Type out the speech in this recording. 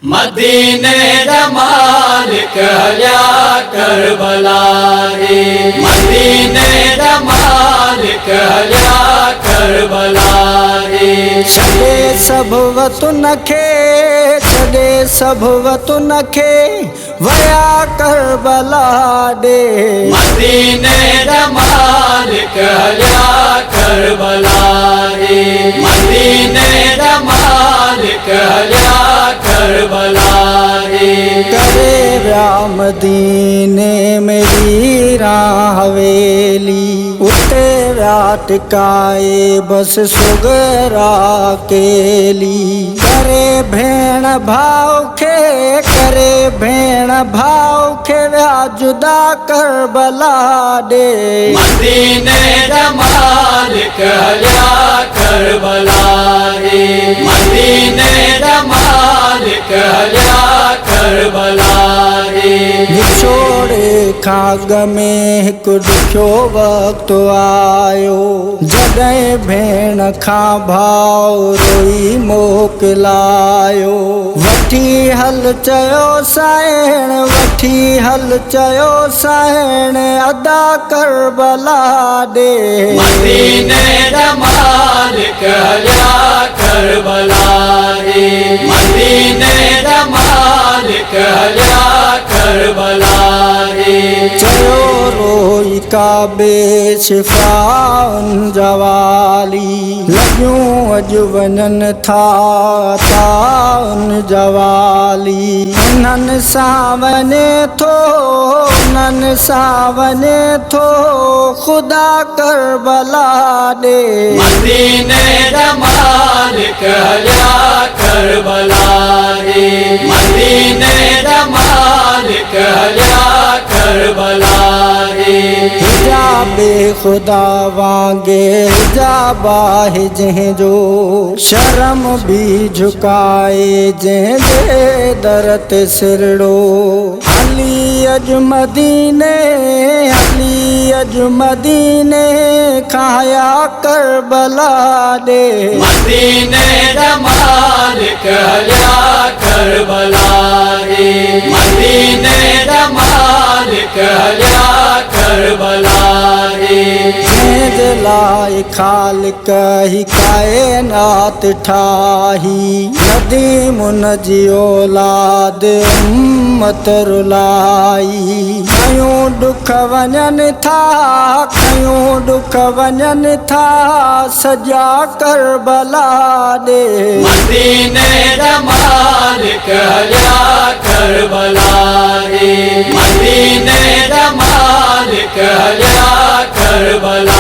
मदीने दा मालिक हल्या करबला रे। मदीने दा मालिक हल्या करबला रे। छॾे सभु वतन खे, छॾे सभु वतन खे वया करबला ॾे। मदीने दा मालिक हल्या करबला रे। मदीने दा मालिक हल्या करबला रे। करे विया मदीने में वीरा हवेली, उते विया टिकाए बसि सुगरा केली। करे भेण भाउ खे, करे भेण भाउ खे विया जुदा करबला ॾे। मदीने दा मालिक हल्या करबला रे। मदीने दा मालिक हल्या करबला रे। विछोड़े खाग में हिकु ॾुखियो वक़्तु आयो, जॾहिं भेण खां भाउ रोई मोकिलायो। वठी हल चयो साइण, वठी हल चयो साइण अदा करबला ॾे। मदीने दा मालिक हल्या करबला रे। मदीने दा मालिक हल्या करबला रे। चयो रोई काबे शिफ़ाउनि जवाली, लॻियूं अॼु वञनि था ताउनि जवाली। उन्हनि सां वञे थो, उन्हनि सां वञे थो ख़ुदा करबला ॾे। मदीने दा मालिक हल्या करबला रे। मदीने दा मालिक हल्या करबला रे। हिजाबे ख़ुदा वांगे हिजाब आहे जंहिंजो, शर्म बि झुकाए जंहिंजे दर ते सिरड़ो। हली अॼु मदीने, हली अॼु मदीने खाया करबला ॾे। मदीने दा मालिक हल्या करबला रे। मदीने दा मालिक हल्या करबला रे। जंहिंजे लाइ ख़ालिक ही काइनात ठाही, नदीम उन जी औलाद उम्मत रुलाई। कयूं ॾुख वञनि था, कयूं ॾुख वञनि था सॼा करबला ॾे। मदीने दा मालिक हल्या करबला रे। मदीने दा मालिक हल्या करबला